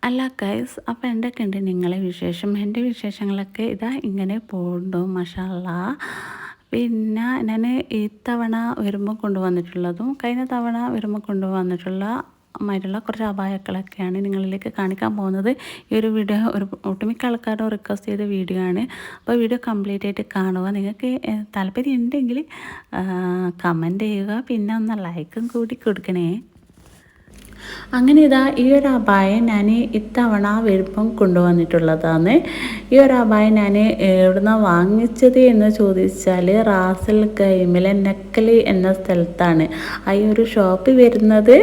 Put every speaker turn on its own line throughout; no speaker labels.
അല്ല ഗൈസ്, അപ്പോൾ എന്തൊക്കെയുണ്ട് നിങ്ങളെ വിശേഷം? എൻ്റെ വിശേഷങ്ങളൊക്കെ ഇതാ ഇങ്ങനെ പോകുന്നു മാഷാ അല്ലാ. പിന്നെ ഞാൻ ഇത്തവണ വരുമ്പോൾ കൊണ്ടുവന്നിട്ടുള്ളതും കഴിഞ്ഞ തവണ വരുമ്പോൾ കൊണ്ടുവന്നിട്ടുള്ള മാതിരിയുള്ള കുറച്ച് അപായക്കളൊക്കെയാണ് നിങ്ങളിലേക്ക് കാണിക്കാൻ പോകുന്നത്. ഈ ഒരു വീഡിയോ ഒരു ഒട്ടുമിക്ക ആൾക്കാരും റിക്വസ്റ്റ് ചെയ്ത വീഡിയോ ആണ്. അപ്പോൾ വീഡിയോ കംപ്ലീറ്റ് ആയിട്ട് കാണുക. നിങ്ങൾക്ക് താല്പര്യം ഉണ്ടെങ്കിൽ കമൻറ്റ് ചെയ്യുക, പിന്നെ ഒന്ന് ലൈക്കും കൂടി കൊടുക്കണേ. അങ്ങനെ ഇതാ ഈ ഒരു അബായ ഞാൻ ഇത്തവണ വരുമ്പം കൊണ്ടുവന്നിട്ടുള്ളതാണ്. ഈ ഒരു അബായ ഞാൻ എവിടുന്നാണ് വാങ്ങിച്ചത് എന്ന് ചോദിച്ചാൽ റാസൽ ഗൈമിലെ നെക്കലി എന്ന സ്ഥലത്താണ്. ആ ഈ ഒരു ഷോപ്പ് വരുന്നത്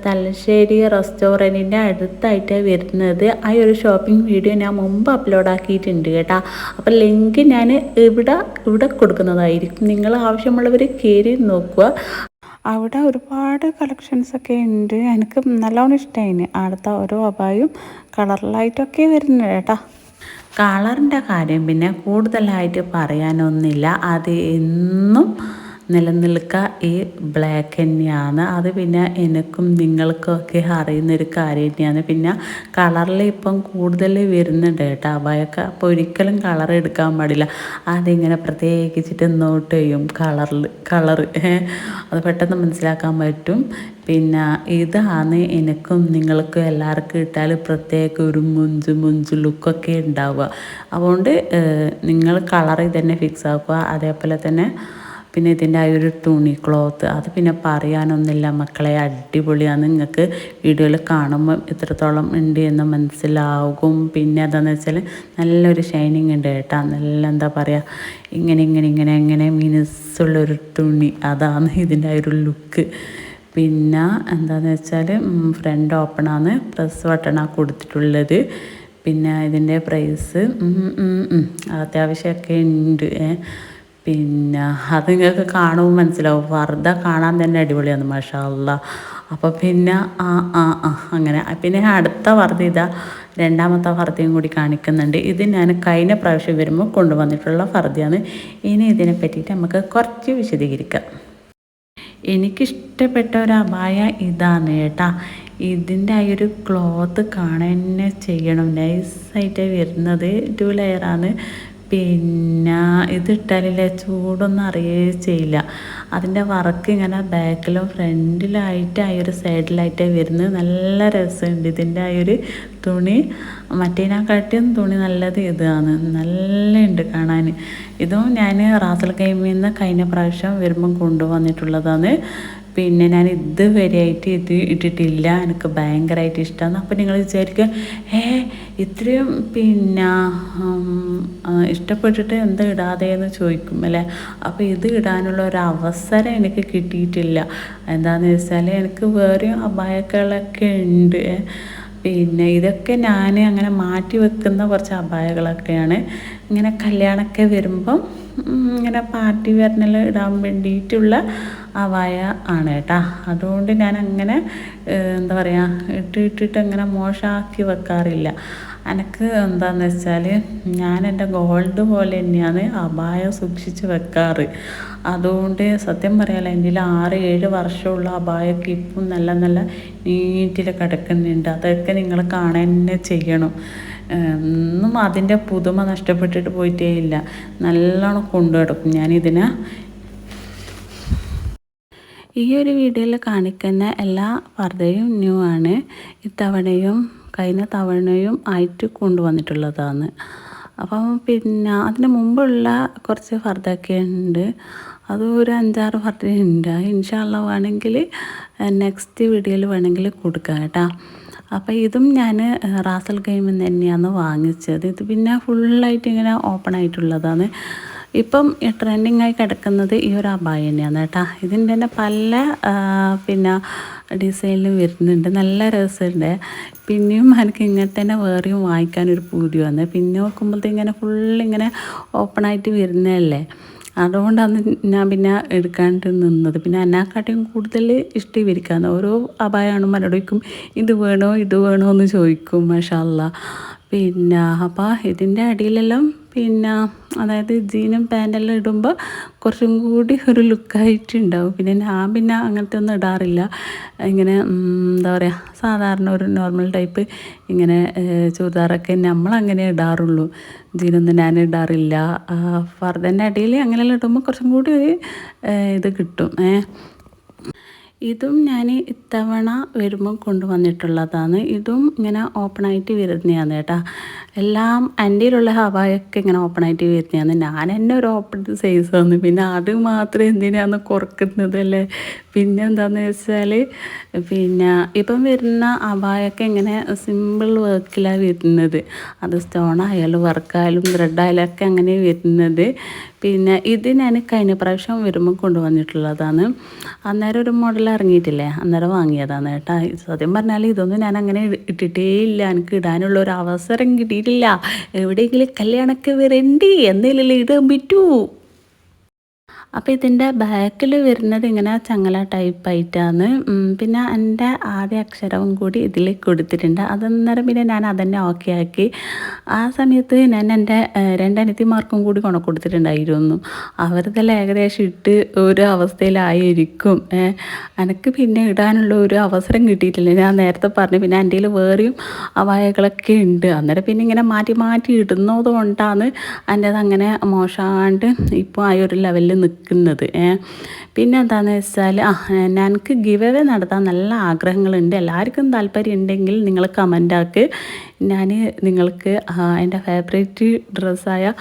തലശ്ശേരി റെസ്റ്റോറൻറ്റിൻ്റെ അടുത്തായിട്ടാണ് വരുന്നത്. ആ ഒരു ഷോപ്പിംഗ് വീഡിയോ ഞാൻ മുമ്പ് അപ്ലോഡ് ആക്കിയിട്ടുണ്ട് കേട്ടോ. അപ്പോൾ ലിങ്ക് ഞാൻ ഇവിടെ കൊടുക്കുന്നതായിരിക്കും. നിങ്ങൾ ആവശ്യമുള്ളവർ കയറി നോക്കുക. അവിടെ ഒരുപാട് കളക്ഷൻസൊക്കെ ഉണ്ട്. എനിക്ക് നല്ലോണം ഇഷ്ടമായിന്. അടുത്ത ഓരോ അബായും കളറിലായിട്ടൊക്കെ വരുന്നത് കേട്ടോ. കളറിൻ്റെ കാര്യം പിന്നെ കൂടുതലായിട്ട് പറയാനൊന്നുമില്ല. അത് എന്നും നിലനിൽക്കുക ഈ ബ്ലാക്ക് തന്നെയാണ്. അത് പിന്നെ എനിക്കും നിങ്ങൾക്കൊക്കെ അറിയുന്നൊരു കാര്യം തന്നെയാണ്. പിന്നെ കളറിൽ ഇപ്പം കൂടുതൽ വരുന്നുണ്ട് കേട്ടോ അബായൊക്കെ. അപ്പോൾ ഒരിക്കലും കളർ എടുക്കാൻ പാടില്ല. അതിങ്ങനെ പ്രത്യേകിച്ചിട്ട് നോട്ട് ചെയ്യും കളറ് അത് പെട്ടെന്ന് മനസ്സിലാക്കാൻ പറ്റും. പിന്നെ ഇതാണ് എനിക്കും നിങ്ങൾക്കും എല്ലാവർക്കും ഇട്ടാൽ പ്രത്യേക ഒരു മുഞ്ചു ലുക്കൊക്കെ ഉണ്ടാവുക. അതുകൊണ്ട് നിങ്ങൾ കളർ ഇതന്നെ ഫിക്സ് ആക്കുക. അതേപോലെ തന്നെ പിന്നെ ഇതിൻ്റെ ആ ഒരു തുണി ക്ലോത്ത് അത് പിന്നെ പറയാനൊന്നുമില്ല മക്കളെ, അടിപൊളിയാണ്. നിങ്ങൾക്ക് വീഡിയോയിൽ കാണുമ്പോൾ എത്രത്തോളം ഉണ്ട് എന്ന് മനസ്സിലാകും. പിന്നെ എന്താണെന്ന് വെച്ചാൽ നല്ലൊരു ഷൈനിങ് ഉണ്ട് കേട്ടോ. നല്ല എന്താ പറയുക, ഇങ്ങനെ മിനുസുള്ളൊരു തുണി, അതാണ് ഇതിൻ്റെ ആ ഒരു ലുക്ക്. പിന്നെ എന്താണെന്ന് വെച്ചാൽ ഫ്രണ്ട് ഓപ്പണാണ്, പ്രസ് ബട്ടണാണ് കൊടുത്തിട്ടുള്ളത്. പിന്നെ ഇതിൻ്റെ പ്രൈസ് അത്യാവശ്യമൊക്കെ ഉണ്ട്. പിന്നെ അത് നിങ്ങൾക്ക് കാണുമ്പോൾ മനസ്സിലാവും. പർദ്ദ കാണാൻ തന്നെ അടിപൊളിയാണ് മാഷാ അല്ലാ. അപ്പോൾ പിന്നെ അങ്ങനെ പിന്നെ അടുത്ത പർദ്ദ ഇതാ രണ്ടാമത്തെ പർദ്ദയും കൂടി കാണിക്കുന്നുണ്ട്. ഇത് ഞാൻ കഴിഞ്ഞ പ്രാവശ്യം വരുമ്പോൾ കൊണ്ടുവന്നിട്ടുള്ള പർദ്ദയാണ്. ഇനി ഇതിനെ പറ്റിയിട്ട് നമുക്ക് കുറച്ച് വിശദീകരിക്കാം. എനിക്കിഷ്ടപ്പെട്ട ഒരു അബായ ഇതാണ് കേട്ടോ. ഇതിൻ്റെ ആ ഒരു ക്ലോത്ത് കാണാൻ തന്നെ ചെയ്യണം. നൈസായിട്ട് വരുന്നത് 2 ലെയറാണ്. പിന്നെ ഇതിട്ടാലില്ലേ ചൂടൊന്നും അറിയുകയേ ചെയ്യില്ല. അതിൻ്റെ വർക്ക് ഇങ്ങനെ ബാക്കിലും ഫ്രണ്ടിലായിട്ട് ആ ഒരു സൈഡിലായിട്ട് വരുന്നത് നല്ല രസമുണ്ട്. ഇതിൻ്റെ ആ ഒരു തുണി മറ്റേതിനെക്കാട്ടിയും തുണി നല്ലത് ഇതാണ്. നല്ല ഉണ്ട് കാണാൻ. ഇതും ഞാൻ റാസൽ ഗൈമിൽ നിന്ന് കഴിഞ്ഞ പ്രാവശ്യം വരുമ്പം കൊണ്ടുവന്നിട്ടുള്ളതാണ്. പിന്നെ ഞാൻ ഇതുവരെയായിട്ട് ഇത് ഇട്ടിട്ടില്ല. എനിക്ക് ഭയങ്കരമായിട്ട് ഇഷ്ടമാണ്. അപ്പോൾ നിങ്ങൾ വിചാരിക്കുക ഇത്രയും പിന്നെ ഇഷ്ടപ്പെട്ടിട്ട് എന്താ ഇടാതെയെന്ന് ചോദിക്കും അല്ലേ. അപ്പോൾ ഇത് ഇടാനുള്ള ഒരു അവസരം എനിക്ക് കിട്ടിയിട്ടില്ല. എന്താണെന്ന് വെച്ചാൽ എനിക്ക് വേറെയും അബായകളൊക്കെ ഉണ്ട്. പിന്നെ ഇതൊക്കെ ഞാൻ അങ്ങനെ മാറ്റി വെക്കുന്ന കുറച്ച് അബായകളൊക്കെയാണ്. ഇങ്ങനെ കല്യാണമൊക്കെ വരുമ്പം ഇങ്ങനെ പാർട്ടി വെയറിനെല്ലാം ഇടാൻ വേണ്ടിയിട്ടുള്ള അബായ ആണ് കേട്ടോ. അതുകൊണ്ട് ഞാൻ അങ്ങനെ എന്താ പറയുക ഇട്ടിട്ട് അങ്ങനെ മോശമാക്കി വെക്കാറില്ല. എനിക്ക് എന്താണെന്ന് വെച്ചാൽ ഞാൻ എൻ്റെ ഗോൾഡ് പോലെ തന്നെയാണ് അബായ സൂക്ഷിച്ച് വെക്കാറ്. അതുകൊണ്ട് സത്യം പറയാമല്ലോ, എൻ്റെ 6-7 വർഷമുള്ള അബായൊക്കെ ഇപ്പം നല്ല നീറ്റിൽ കിടക്കുന്നുണ്ട്. അതൊക്കെ നിങ്ങൾ കാണാൻ തന്നെ ചെയ്യണം. ഒന്നും അതിൻ്റെ പുതുമ നഷ്ടപ്പെട്ടിട്ട് പോയിട്ടേ ഇല്ല. നല്ലോണം കൊണ്ടുനടക്കും ഞാനിതിനെ. ഈ ഒരു വീഡിയോയിൽ കാണിക്കുന്ന എല്ലാ പർദ്ദയും ന്യൂ ആണ്. ഇത്തവണയും കഴിഞ്ഞ തവണയും ആയിട്ട് കൊണ്ടുവന്നിട്ടുള്ളതാണ്. അപ്പം പിന്നെ അതിന് മുമ്പുള്ള കുറച്ച് പർദ്ദയൊക്കെ ഉണ്ട്. അത് ഒരു 5-6 പർദ്ദയുണ്ട്. ഇൻഷാ അല്ലാഹ് വേണമെങ്കിൽ നെക്സ്റ്റ് വീഡിയോയിൽ വേണമെങ്കിൽ കൊടുക്കാം കേട്ടോ. അപ്പോൾ ഇതും ഞാൻ റാസൽ ഗൈമിൽ തന്നെയാണ് വാങ്ങിച്ചത്. ഇത് പിന്നെ ഫുള്ളായിട്ട് ഇങ്ങനെ ഓപ്പൺ ആയിട്ടുള്ളതാണ്. ഇപ്പം ട്രെൻഡിങ് ആയി കിടക്കുന്നത് ഈ ഒരു അബായ തന്നെയാണ് കേട്ടോ. ഇതിൻ്റെ തന്നെ പല പിന്നെ ഡിസൈനിലും വരുന്നുണ്ട്. നല്ല രസമുണ്ട്. പിന്നെയും എനിക്ക് ഇങ്ങനെ തന്നെ വേറെയും വാങ്ങിക്കാനൊരു പൂതി വന്ന്. പിന്നെ നോക്കുമ്പോഴത്തേക്ക് ഇങ്ങനെ ഫുള്ളിങ്ങനെ ഓപ്പണായിട്ട് വരുന്നതല്ലേ. അതുകൊണ്ടാണ് ഞാൻ പിന്നെ എടുക്കാണ്ട് നിന്നത്. പിന്നെ എന്നെക്കാട്ടിയും കൂടുതൽ ഇഷ്ടം ഇവരിക്കാന്ന്. ഓരോ അബായ കാണുമ്പോൾ എന്നോട് ഇത് വേണോ എന്ന് ചോദിക്കും. മാഷാ അല്ലാ. പിന്നെ അപ്പോൾ ഇതിൻ്റെ അടിയിലെല്ലാം പിന്നെ അതായത് ജീനും പാൻറ്റെല്ലാം ഇടുമ്പോൾ കുറച്ചും കൂടി ഒരു ലുക്കായിട്ടുണ്ടാവും. പിന്നെ ഞാൻ പിന്നെ അങ്ങനത്തെ ഒന്നും ഇടാറില്ല. ഇങ്ങനെ എന്താ പറയുക, സാധാരണ ഒരു നോർമൽ ടൈപ്പ് ഇങ്ങനെ ചുരിദാറൊക്കെ നമ്മളങ്ങനെ ഇടാറുള്ളൂ. ജീനൊന്നും ഞാൻ ഇടാറില്ല. ഫർദൻ്റെ അടിയിൽ അങ്ങനെയെല്ലാം ഇടുമ്പോൾ കുറച്ചും കൂടി ഒരു ഇത് കിട്ടും. ഇതും ഞാൻ ഇത്തവണ വരുമ്പോൾ കൊണ്ടുവന്നിട്ടുള്ളതാണ്. ഇതും ഇങ്ങനെ ഓപ്പണായിട്ട് വരുന്നതാണ് കേട്ടോ. എല്ലാം എൻ്റെ ഹവായൊക്കെ ഇങ്ങനെ ഓപ്പണായിട്ട് വരുന്നതാണ്. ഞാൻ തന്നെ ഒരു ഓപ്പൺ സൈസാണ്. പിന്നെ അത് മാത്രം എന്തിനാണ് കുറക്കുന്നത് അല്ലേ. പിന്നെ എന്താണെന്ന് വെച്ചാൽ പിന്നെ ഇപ്പം വരുന്ന അബായൊക്കെ ഇങ്ങനെ സിമ്പിൾ വർക്കിലാണ് വരുന്നത്. അത് സ്റ്റോണായാലും വർക്കായാലും ത്രെഡായാലും ഒക്കെ അങ്ങനെ വരുന്നത്. പിന്നെ ഇത് ഞാൻ കഴിഞ്ഞ പ്രാവശ്യം വരുമ്പോൾ കൊണ്ടുവന്നിട്ടുള്ളതാണ്. അന്നേരം ഒരു മോഡൽ ഇറങ്ങിയിട്ടില്ലേ, അന്നേരം വാങ്ങിയതാണ് കേട്ടോ. സത്യം പറഞ്ഞാൽ ഇതൊന്നും ഞാൻ അങ്ങനെ ഇട്ടിട്ടേ ഇല്ല. എനിക്ക് ഇടാനുള്ള ഒരു അവസരം കിട്ടിയിട്ടില്ല. എവിടെയെങ്കിലും കല്യാണമൊക്കെ വരണ്ടി എന്തെങ്കിലും ഇടാൻ പറ്റൂ. അപ്പോൾ ഇതിൻ്റെ ബാക്കിൽ വരുന്നത് ഇങ്ങനെ ചങ്ങല ടൈപ്പായിട്ടാണ്. പിന്നെ എൻ്റെ ആദ്യ അക്ഷരവും കൂടി ഇതിൽ കൊടുത്തിട്ടുണ്ട്. അന്നേരം പിന്നെ ഞാൻ അതന്നെ ഓക്കെ ആക്കി. ആ സമയത്ത് ഞാൻ എൻ്റെ രണ്ടനിയത്തിമാർക്കും കൂടി കൊടുത്തിട്ടുണ്ടായിരുന്നു. അവരിതെല്ലാം ഏകദേശം ഇട്ട് ഒരു അവസ്ഥയിലായിരിക്കും. എനിക്ക് പിന്നെ ഇടാനുള്ള ഒരു അവസരം കിട്ടിയിട്ടില്ല. ഞാൻ നേരത്തെ പറഞ്ഞു. പിന്നെ എൻ്റെ കയ്യിൽ വേറെയും അവായകളൊക്കെ ഉണ്ട്. അന്നേരം പിന്നെ ഇങ്ങനെ മാറ്റി മാറ്റി ഇടുന്നത് കൊണ്ടാണ് എൻ്റേത് അങ്ങനെ മോശമാണ്ട് ഇപ്പോൾ ആ ഒരു ലെവലിൽ നിൽക്കുന്നത്. പിന്നെ എന്താണെന്ന് വെച്ചാൽ എനിക്ക് ഗിവ് അവേ നടത്താൻ നല്ല ആഗ്രഹങ്ങളുണ്ട്. എല്ലാവർക്കും താല്പര്യം ഉണ്ടെങ്കിൽ നിങ്ങൾ കമൻ്റാക്ക്. ഞാൻ നിങ്ങൾക്ക് എൻ്റെ ഫേവറേറ്റ് ഡ്രസ്സായ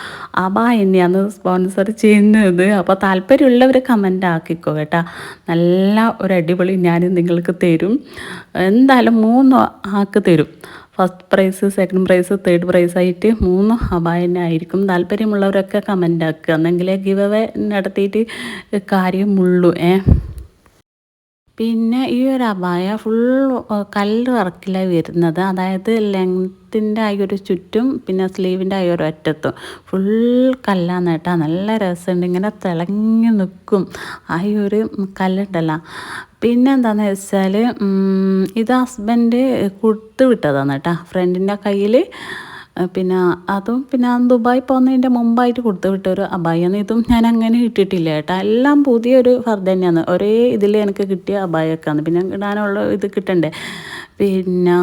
അബായ തന്നെയാണ് സ്പോൺസർ ചെയ്യുന്നത്. അപ്പോൾ താല്പര്യമുള്ളവർ കമൻ്റ് ആക്കിക്കോ കേട്ടോ. നല്ല ഒരു അടിപൊളി ഞാൻ നിങ്ങൾക്ക് തരും. എന്തായാലും 3 ആൾക്ക് തരും. First prize, second prize, third പ്രൈസായിട്ട് 3 അബായ തന്നെ ആയിരിക്കും. താല്പര്യമുള്ളവരൊക്കെ കമൻ്റ് ആക്കുക. എന്നെങ്കിലേ ഗിവ് അവേ നടത്തിയിട്ട് കാര്യമുള്ളൂ. പിന്നെ ഈ ഒരു അബായ ഫുൾ കല്ല് വർക്കിലാണ് വരുന്നത്. അതായത് ലെങ്ത്തിൻ്റെ ആ ഒരു ചുറ്റും പിന്നെ സ്ലീവിൻ്റെ ആ ഒരു അറ്റത്തും ഫുൾ കല്ലാണ് കേട്ടോ. നല്ല രസമുണ്ട്. ഇങ്ങനെ തിളങ്ങി നിൽക്കും ആ ഒരു കല്ലുണ്ടല്ലോ. പിന്നെ എന്താണെന്ന് വെച്ചാൽ ഇത് ഹസ്ബൻഡ് കൊടുത്തു വിട്ടതാണ് കേട്ടോ, ഫ്രണ്ടിൻ്റെ കയ്യിൽ. പിന്നെ അതും പിന്നെ ദുബായ് പോകുന്നതിൻ്റെ മുമ്പായിട്ട് കൊടുത്തു വിട്ടൊരു അബായാണ്. ഇതും ഞാൻ അങ്ങനെ ഇട്ടിട്ടില്ല കേട്ടോ. എല്ലാം പുതിയൊരു ഫർദ തന്നെയാണ്. ഒരേ ഇതിൽ എനിക്ക് കിട്ടിയ അബായൊക്കെയാണ്. പിന്നെ ഇടാനുള്ള ഇത് കിട്ടണ്ടേ. പിന്നെ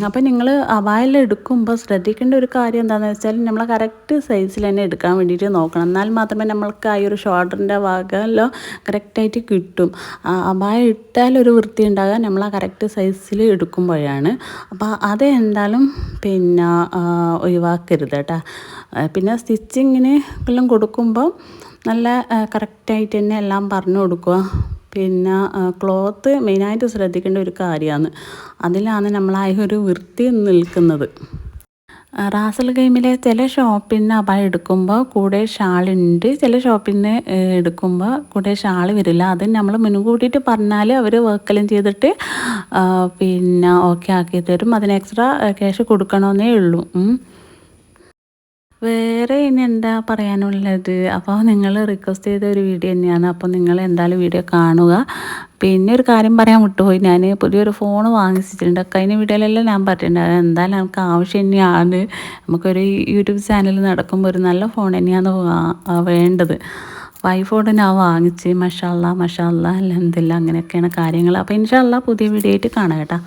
അപ്പം നിങ്ങൾ അബായ എടുക്കുമ്പോൾ ശ്രദ്ധിക്കേണ്ട ഒരു കാര്യം എന്താണെന്ന് വെച്ചാൽ നമ്മൾ കറക്റ്റ് സൈസിൽ തന്നെ എടുക്കാൻ വേണ്ടിയിട്ട് നോക്കണം. എന്നാൽ മാത്രമേ നമ്മൾക്ക് ആ ഒരു ഷോൾഡറിൻ്റെ ഭാഗമെല്ലാം കറക്റ്റായിട്ട് കിട്ടും. അബായ ഇട്ടാലൊരു വൃത്തി ഉണ്ടാകാൻ നമ്മൾ ആ കറക്റ്റ് സൈസിൽ എടുക്കുമ്പോഴാണ്. അപ്പോൾ അത് എന്തായാലും പിന്നെ ഒഴിവാക്കരുത് കേട്ടോ. പിന്നെ സ്റ്റിച്ചിങ്ങിന് എല്ലാം കൊടുക്കുമ്പോൾ നല്ല കറക്റ്റായിട്ട് തന്നെ എല്ലാം പറഞ്ഞു കൊടുക്കുക. പിന്നെ ക്ലോത്ത് മെയിനായിട്ട് ശ്രദ്ധിക്കേണ്ട ഒരു കാര്യമാണ്. അതിലാണ് നമ്മൾ ആ ഒരു വൃത്തി നിൽക്കുന്നത്. റാസൽ ഗെയിമിലെ ചില ഷോപ്പിൽ നിന്ന് അബായ എടുക്കുമ്പോൾ കൂടെ ഷാളുണ്ട്. ചില ഷോപ്പിൽ നിന്ന് എടുക്കുമ്പോൾ കൂടെ ഷാൾ വരില്ല. അത് നമ്മൾ മുൻകൂട്ടിയിട്ട് പറഞ്ഞാൽ അവർ വർക്കെല്ലാം ചെയ്തിട്ട് പിന്നെ ഓക്കെ ആക്കി തരും. അതിന് എക്സ്ട്രാ ക്യാഷ് കൊടുക്കണമെന്നേ ഉള്ളൂ. വേറെ ഇനി എന്താ പറയാനുള്ളത്. അപ്പോൾ നിങ്ങൾ റിക്വസ്റ്റ് ചെയ്ത ഒരു വീഡിയോ തന്നെയാണ്. അപ്പോൾ നിങ്ങൾ എന്തായാലും വീഡിയോ കാണുക. പിന്നെ ഒരു കാര്യം പറയാൻ വിട്ടുപോയി. ഞാൻ പുതിയൊരു ഫോൺ വാങ്ങിച്ചിട്ടുണ്ട്. കഴിഞ്ഞ വീഡിയോയിലെല്ലാം ഞാൻ പറഞ്ഞിട്ടുണ്ട്. എന്തായാലും നമുക്ക് ആവശ്യം തന്നെയാണ്. നമുക്കൊരു യൂട്യൂബ് ചാനൽ നടക്കുമ്പോൾ ഒരു നല്ല ഫോൺ തന്നെയാണ് വേണ്ടത്. അപ്പോൾ ഐഫോൺ ഞാൻ വാങ്ങിച്ച്. മാഷാ അല്ലാ അൽഹംദുലില്ലാ അങ്ങനെയൊക്കെയാണ് കാര്യങ്ങൾ. അപ്പോൾ ഇൻഷാ അല്ലാ പുതിയ വീഡിയോ ആയിട്ട് കാണാം കേട്ടോ.